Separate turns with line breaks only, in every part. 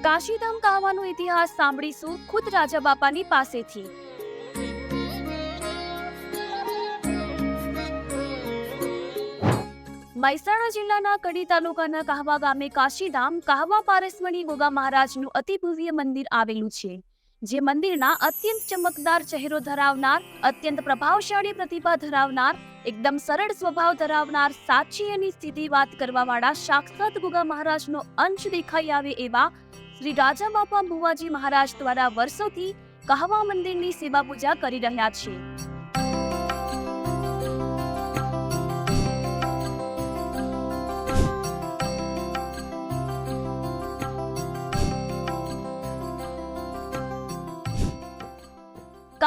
કાશીધામ કહાવાનો ઇતિહાસ સાંભળીશું ખુદ રાજા બાપાની પાસેથી। મહેસાણા જિલ્લાના કડી તાલુકાના કહવા ગામે કાશીધામ કહવા પારસમણી ગોગા મહારાજનું અતિ ભવ્ય મંદિર આવેલું છે, જે મંદિરના અત્યંત ચમકદાર ચહેરો ધરાવનાર, અત્યંત પ્રભાવશાળી પ્રતિભા ધરાવનાર, એકદમ સરળ સ્વભાવ ધરાવનાર, સાચી અને સીધી વાત કરવાવાળા સાક્ષાત ગોગા મહારાજનો અંશ દેખાઈ આવે એવા શ્રી રાજા બાપા બુવાજી મહારાજ દ્વારા વર્ષોથી કહવા મંદિરની સેવા પૂજા કરી રહ્યા છે।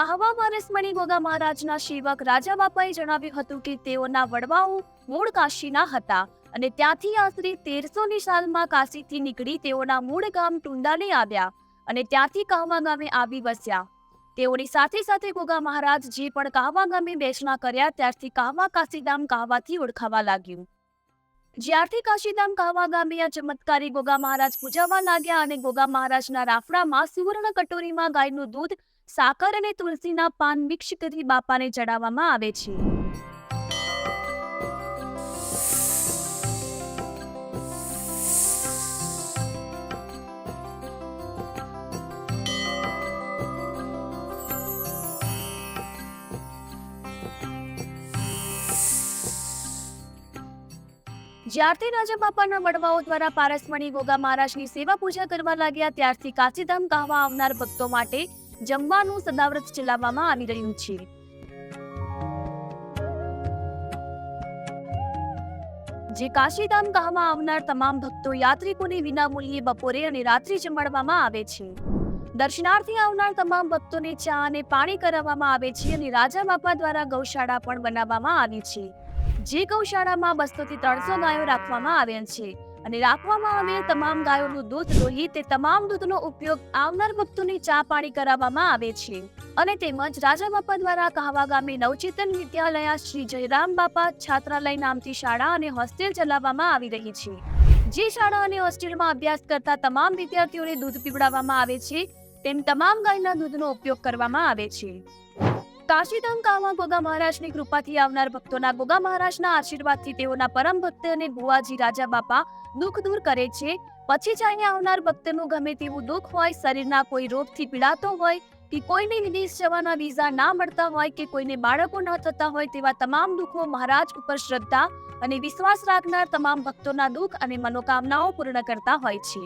કહવા પારસમણી ગોગા મહારાજના સેવક રાજા બાપાએ જણાવ્યું હતું કે તેઓના વડવાઓ મૂળ કાશીના હતા અને ત્યાંથી આશરે 1300ની સાલમાં કાશીથી નીકળી તેઓના મૂળ ગામ ટુંડાલે આવ્યા અને ત્યાંથી કહવા ગામે આવી વસ્યા। તેઓની સાથે સાથે ગોગા મહારાજ જે પણ કહવા ગામે બેસણા કર્યા ત્યારથી કહવા કાશીધામ કહેવાથી ઓળખાવા લાગ્યું। જ્યારથી કાશીધામ કહવા ગામે આ ચમત્કારી ગોગા મહારાજ પૂજાવા લાગ્યા અને ગોગા મહારાજના રાફડામાં સુવર્ણ કટોરીમાં ગાયનું દૂધ, સાકર અને તુલસીના પાન મિક્સ કરી બાપાને ચડાવવામાં આવે છે। જ્યારથી રાજા બાપાના વડવાઓ દ્વારા પારસમણી ગોગા મહારાજની સેવા પૂજા કરવા લાગ્યા ત્યારથી કાશીધામ કહવા આવનાર ભક્તો માટે જમવાનું સદાવ્રત ચલાવવામાં આવી રહ્યું છે। જે કાશીધામ કહવા આવનાર તમામ ભક્તો યાત્રિકોને વિનામૂલ્યે બપોરે અને રાત્રે જમાડવામાં આવે છે। દર્શનાર્થી આવનાર તમામ ભક્તોને ચા અને પાણી કરાવવામાં આવે છે અને રાજા બાપા દ્વારા ગૌશાળા પણ બનાવવામાં આવી છે, જે ગૌશાળામાં 200 થી 300 ગાયો રાખવામાં આવેલ છે અને રાખવામાં આવેલ તમામ ગાયોનું દૂધ દોહી તે તમામ દૂધનો ઉપયોગ આવનાર ભક્તોને ચા પાણી કરાવવામાં આવે છે। અને તેમજ રાજા બાપા દ્વારા કહવા ગામે નવચેતન વિદ્યાલય શ્રી જયરામ બાપા છાત્રાલય નામથી શાળા અને હોસ્ટેલ ચલાવવામાં આવી રહી છે, જે શાળા અને હોસ્ટેલમાં અભ્યાસ કરતા તમામ વિદ્યાર્થીઓને દૂધ પીવડાવવામાં આવે છે, તેમ તમામ ગાયના દૂધનો ઉપયોગ કરવામાં આવે છે। કાશીધામ કહવા ગોગા મહારાજની કૃપાથી આવનાર ભક્તોના ગોગા મહારાજના આશીર્વાદથી તેઓના પરમ ભક્ત અને બુવાજી રાજા બાપા દુઃખ દૂર કરે છે। પછી ચાહે આવનાર ભક્તનું ગમે તેવું દુઃખ હોય, શરીરના કોઈ રોગથી પીડાતો હોય કે કોઈને વિદેશ જવાના વિઝા ના મળતા હોય કે કોઈને બાળકો ન થતા હોય તેવા તમામ દુઃખો મહારાજ ઉપર શ્રદ્ધા અને વિશ્વાસ રાખનાર તમામ ભક્તોના દુઃખ અને મનોકામનાઓ પૂર્ણ કરતા હોય છે।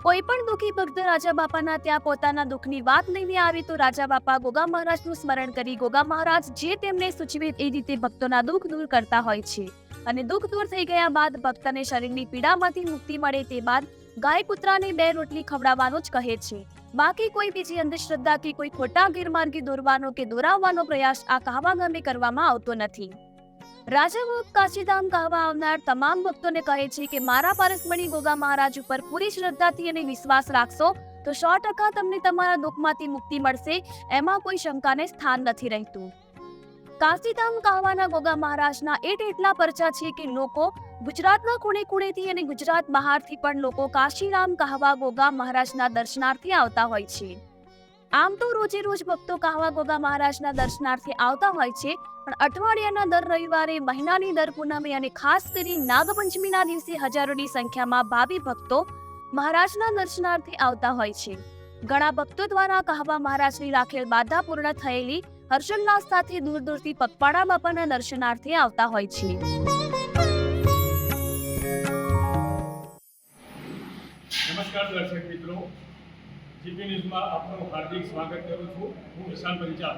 કોઈ પણ દુઃખી ભક્ત રાજા બાપાના ત્યાં પોતાના દુઃખની વાત લઈને આવે તો રાજા બાપા ગોગા મહારાજનું સ્મરણ કરી ગોગા મહારાજ જે તેમને સૂચવે એ રીતે ભક્તોના દુઃખ દૂર કરતા હોય છે અને દુઃખ દૂર થઈ ગયા બાદ ભક્તને શરીરની પીડામાંથી મુક્તિ મળે તે બાદ ગાય કૂતરાને 2 રોટલી ખવડાવવાનું જ કહે છે। બાકી કોઈ બીજી અંધશ્રદ્ધા કે કોઈ ખોટા ગેરમાર્ગે દોરવાનો કે દોરાવવાનો પ્રયાસ આ કહવા ગામે કરવામાં આવતો નથી। રાજા કાશીધામ કહવા આવનાર તમામ ભક્તોને કહે છે કે મારા પારસમણી ગોગા મહારાજ ઉપર પૂરી શ્રદ્ધાથી અને વિશ્વાસ રાખશો તો 100% તમને તમારા દુઃખમાંથી મુક્તિ મળશે, એમાં કોઈ શંકાને સ્થાન નથી રહેતું। કાશીધામ કહવાના ગોગા મહારાજના એટલા પરચા છે કે લોકો ગુજરાતના ખૂણે ખૂણેથી અને ગુજરાત બહારથી પણ લોકો કાશીરામ કહવા ગોગા મહારાજના દર્શનાર્થે આવતા હોય છે। આમ તો રોજે રોજ ભક્તો કહવા ગોગા મહારાજના દર્શનાર્થે આવતા હોય છે, પણ અઠવાડિયાના દર રવિવારે, મહિનાની દર પૂનમે અને ખાસ કરી નાગપંચમીના દિવસે હજારોની સંખ્યામાં ભાવિ ભક્તો મહારાજના દર્શનાર્થે આવતા હોય છે। ઘણા ભક્તો દ્વારા કહવા મહારાજની રાખેલ બાધા પૂર્ણ થયેલી હર્ષોલ્લાસ સાથે દૂર દૂરથી પગપાળા બાપાના દર્શનાર્થે આવતા હોય છે।
નમસ્કાર દર્શક મિત્રો, જીપી ન્યૂઝમાં આપનું હાર્દિક સ્વાગત કરું છું। હું વિશાલ પરિચાર।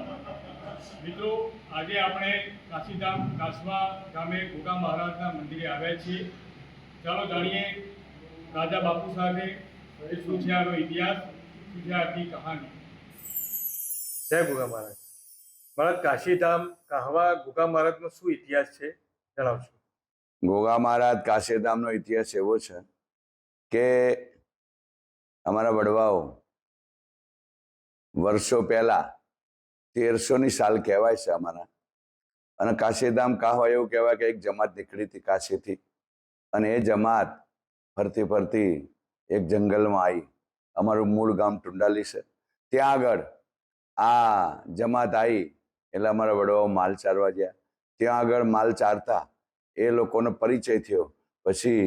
મિત્રો, આજે આપણે કાશીધામ કાસવા ગામે ગોગા મહારાજના મંદિરે આવ્યા છીએ। ચાલો જાણીએ રાજા બાપુ સાહેબે શું છે આનો ઇતિહાસ, શું છે આખી કહાની।
જય ગોગા મહારાજ। મહારાજ, કાશીધામ કહવા ગોગા મહારાજનો શું ઇતિહાસ છે જણાવશો?
ગોગા મહારાજ કાશીધામનો ઇતિહાસ એવો છે કે અમારા વડવાઓ વર્ષો પહેલા 1300ની સાલ કહેવાય છે અમારા, અને કાશીધામ કહવા એવું કહેવાય કે એક જમાત નીકળી હતી કાશીથી, અને એ જમાત ફરતી ફરતી એક જંગલમાં આવી. અમારું મૂળ ગામ ટુંડાલી છે. ત્યાં આગળ આ જમાત આવી એટલે અમારા વડવાઓ માલ ચારવા ગયા. ત્યાં આગળ માલ ચારતા એ લોકોનો પરિચય થયો. પછી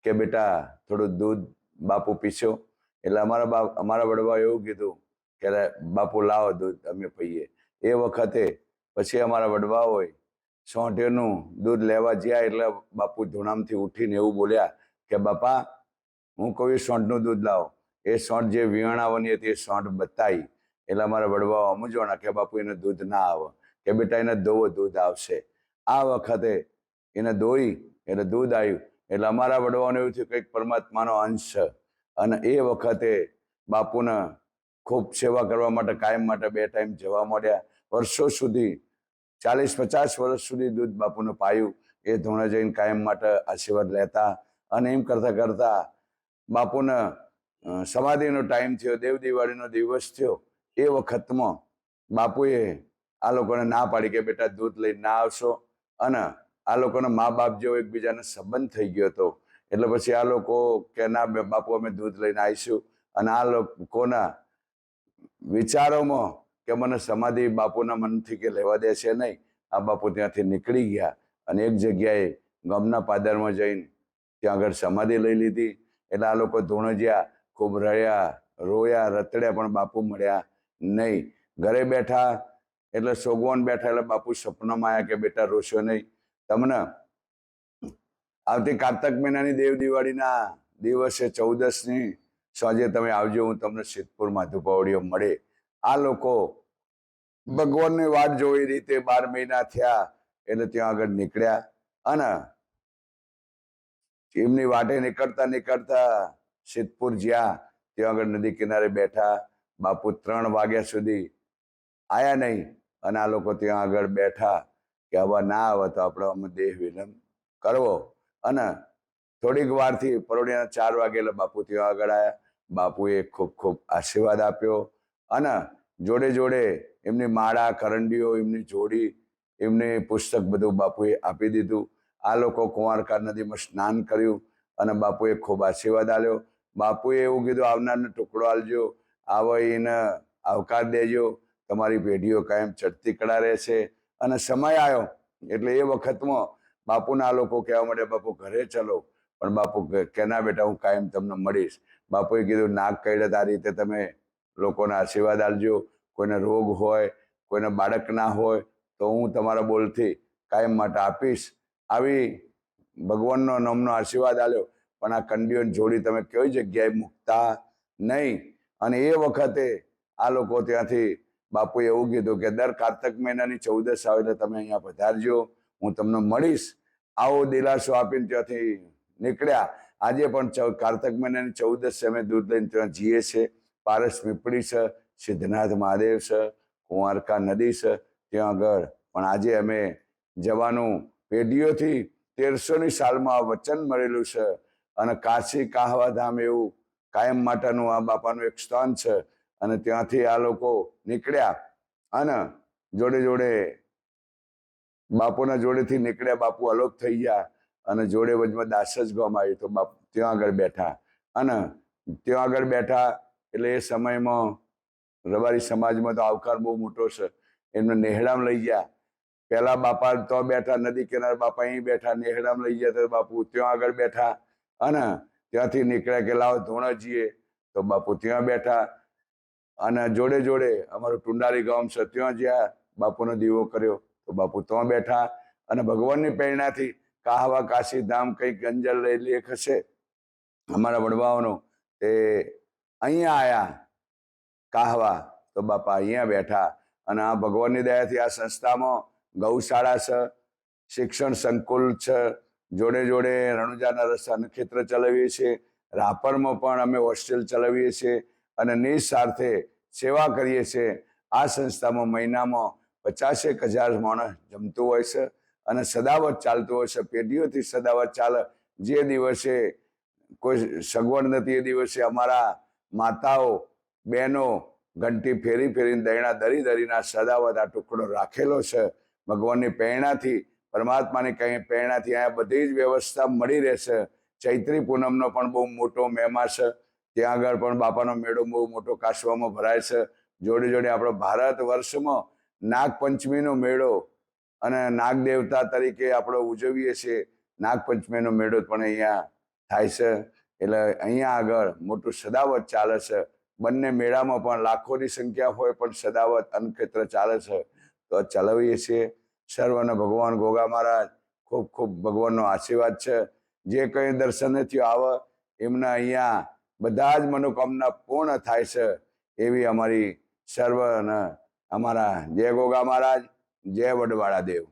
કે બેટા થોડું દૂધ બાપુ પીશો. એટલે અમારા વડવાઓ એવું કીધું કે બાપુ લાવો દૂધ અમે પીએ. એ વખતે પછી અમારા વડવાઓએ સોંઠેનું દૂધ લેવા ગયા એટલે બાપુ ધૂણામથી ઉઠીને એવું બોલ્યા કે બાપા હું કોઈ સોંઠનું દૂધ લાવો. એ સોંઠ જે વિયાણાવાની હતી એ સોંઠ બતાવી એટલે અમારા વડવાઓ સમજવાના કે બાપુ એને દૂધ ના આવે, કે બેટા એને દોવો દૂધ આવશે. આ વખતે એને દોઈ એટલે દૂધ આવ્યું. એટલે અમારા વડવાઓને એવું થયું કંઈક પરમાત્માનો અંશ છે. અને એ વખતે બાપુને ખૂબ સેવા કરવા માટે કાયમ માટે 2 ટાઈમ જવા મળ્યા. વર્ષો સુધી 40-50 વર્ષ સુધી દૂધ બાપુને પાયું. એ ધોણે જઈને કાયમ માટે આશીર્વાદ લેતા. અને એમ કરતા કરતા બાપુને સમાધિનો ટાઈમ થયો, દેવ દિવાળીનો દિવસ થયો. એ વખતમાં બાપુએ આ લોકોને ના પાડી કે બેટા દૂધ લઈને ના આવશો. અને આ લોકોના મા બાપ જેવો એકબીજાને સંબંધ થઈ ગયો હતો. એટલે પછી આ લોકો કે ના બાપુ અમે દૂધ લઈને આવીશું. અને આ લોકોના વિચારોમાં કે મને સમાધિ બાપુના મનથી કે લેવા દે છે નહીં. આ બાપુ ત્યાંથી નીકળી ગયા અને એક જગ્યાએ ગામના પાદરમાં જઈને ત્યાં આગળ સમાધિ લઈ લીધી. એટલે આ લોકો ધૂણજ્યા, ખૂબ રહ્યા, રોયા, રતડ્યા, પણ બાપુ મળ્યા નહીં. ઘરે બેઠા એટલે સોગવાન બેઠા એટલે બાપુ સપનામાં આવ્યા કે બેટા રોશો નહીં. તમને આવતી કાર્તક મહિનાની દેવ દિવાળીના દિવસે 14ની સાંજે તમે આવજો, હું તમને સિદ્ધપુર માધુપાવડીઓ મળે. આ લોકો ભગવાનની વાટ જોઈ રીતે 12 મહિના થયા એટલે ત્યાં આગળ નીકળ્યા. અને એમની વાટે નીકળતા નીકળતા સિદ્ધપુર જ્યાં ત્યાં આગળ નદી કિનારે બેઠા. બાપુ 3 વાગ્યા સુધી આયા નહીં. અને આ લોકો ત્યાં આગળ બેઠા કે હવે ના આવે તો આપણે અમે દેહ વિલંબ કરવો. અને થોડીક વારથી પરોઢિયાના 4 વાગે એટલે બાપુ ત્યાં આગળ આવ્યા. બાપુએ ખૂબ ખૂબ આશીર્વાદ આપ્યો. અને જોડે જોડે એમની માળા, કરંડીઓ, એમની જોડી, એમની પુસ્તક બધું બાપુએ આપી દીધું. આ લોકો કુંવારકા નદીમાં સ્નાન કર્યું અને બાપુએ ખૂબ આશીર્વાદ આપ્યો. બાપુએ એવું કીધું આવનારને ટુકડો આલજો, આવો એને આવકાર દેજો, તમારી પેઢીઓ કાયમ ચડતી કળા રહેશે. અને સમય આવ્યો એટલે એ વખતમાં બાપુના આ લોકો કહેવા માટે બાપુ ઘરે ચલો. પણ બાપુ કે ના બેટા હું કાયમ તમને મળીશ. બાપુએ કીધું નાગ કઈડે આ રીતે તમે લોકોને આશીર્વાદ આલજો. કોઈને રોગ હોય, કોઈને બાળક ના હોય તો હું તમારા બોલથી કાયમ માટે આપીશ. આવી ભગવાનનો નામનો આશીર્વાદ આલ્યો. પણ આ કંડીઓની જોડી તમે કઈ જગ્યાએ મૂકતા નહીં. અને એ વખતે આ લોકો ત્યાંથી બાપુએ એવું કીધું કે દર કાર્તક મહિનાની 14 આવે એટલે તમે અહીંયા પધારજો, હું તમને મળીશ. આવો દિલાસો આપીને ત્યાંથી નીકળ્યા. આજે પણ કાર્તક મહિનાની 14 અમે દૂધ લઈને ત્યાં જઈએ છીએ. પારસ પીપળી છે, સિદ્ધનાથ મહાદેવ છે, કુંવારકા નદી છે ત્યાં આગળ. પણ આજે અમે જવાનું પેઢીઓથી 1300ની સાલમાં વચન મળેલું છે. અને કાશી કાહવા ધામ એવું કાયમ માટેનું આ બાપાનું એક સ્થાન છે. અને ત્યાંથી આ લોકો નીકળ્યા અને જોડે જોડે બાપુના જોડેથી નીકળ્યા. બાપુ અલોપ થઈ ગયા અને જોડે વચમાં દાસ જ ગામ આવ્યું તો બાપુ ત્યાં આગળ બેઠા. અને ત્યાં આગળ બેઠા એટલે એ સમયમાં રબારી સમાજમાં તો આવકાર બહુ મોટો છે. એમને નેહડામ લઈ ગયા. પેલા બાપા તો બેઠા નદી કિનારે, બાપા અહીં બેઠા. નેહડામ લઈ ગયા તો બાપુ ત્યાં આગળ બેઠા. અને ત્યાંથી નીકળ્યા કે લાવો ધોણા જઈએ તો બાપુ ત્યાં બેઠા. અને જોડે જોડે અમારું ટુંડારી ગામ છે ત્યાં જ્યાં બાપુનો દીવો કર્યો તો બાપુ ત્યાં બેઠા. અને ભગવાનની પ્રેરણાથી કાહવા કાશી ધામ કંઈક અંજલ લેખ હશે અમારા વડવાઓનો, તે અહીંયા આવ્યા કાહવા તો બાપા અહીંયા બેઠા. અને આ ભગવાનની દયાથી આ સંસ્થામાં ગૌશાળા છે, શિક્ષણ સંકુલ છે, જોડે જોડે રણુજાના રસ્તા નક્ષત્ર ચલાવીએ છીએ. રાપરમાં પણ અમે હોસ્ટેલ ચલાવીએ છીએ અને નિસ્વાર્થે સેવા કરીએ છીએ. આ સંસ્થામાં મહિનામાં 50,000 માણસ જમતું હોય છે અને સદાવત ચાલતું હોય છે. પેઢીઓથી સદાવત ચાલે. જે દિવસે કોઈ સગવડ નથી એ દિવસે અમારા માતાઓ બહેનો ઘંટી ફેરી ફેરીને દૈણા દરી દરીના સદાવત આ ટુકડો રાખેલો છે. ભગવાનની પ્રેરણાથી, પરમાત્માની કંઈ પ્રેરણાથી અહીંયા બધી જ વ્યવસ્થા મળી રહેશે. ચૈત્રી પૂનમનો પણ બહુ મોટો મહિમા છે. ત્યાં આગળ પણ બાપાનો મેળો બહુ મોટો કાશવામાં ભરાય છે. જોડે જોડે આપણો ભારત વર્ષમાં નાગપંચમીનો મેળો અને નાગ દેવતા તરીકે આપણે ઉજવીએ છીએ. નાગપંચમીનો મેળો પણ અહીંયા થાય છે. એટલે અહીંયા આગળ મોટું સદાવત ચાલે છે. બંને મેળામાં પણ લાખોની સંખ્યા હોય પણ સદાવત અન્નક્ષેત્ર ચાલે છે. તો ચલાવીએ છીએ. સર્વને ભગવાન ગોગા મહારાજ ખૂબ ખૂબ ભગવાનનો આશીર્વાદ છે. જે કંઈ દર્શનેથી આવે એમને અહીંયા બધા જ મનોકામના પૂર્ણ થાય છે એવી અમારી સર્વને અમારા જય ગોગા મહારાજ, જય વડવાળા દેવ.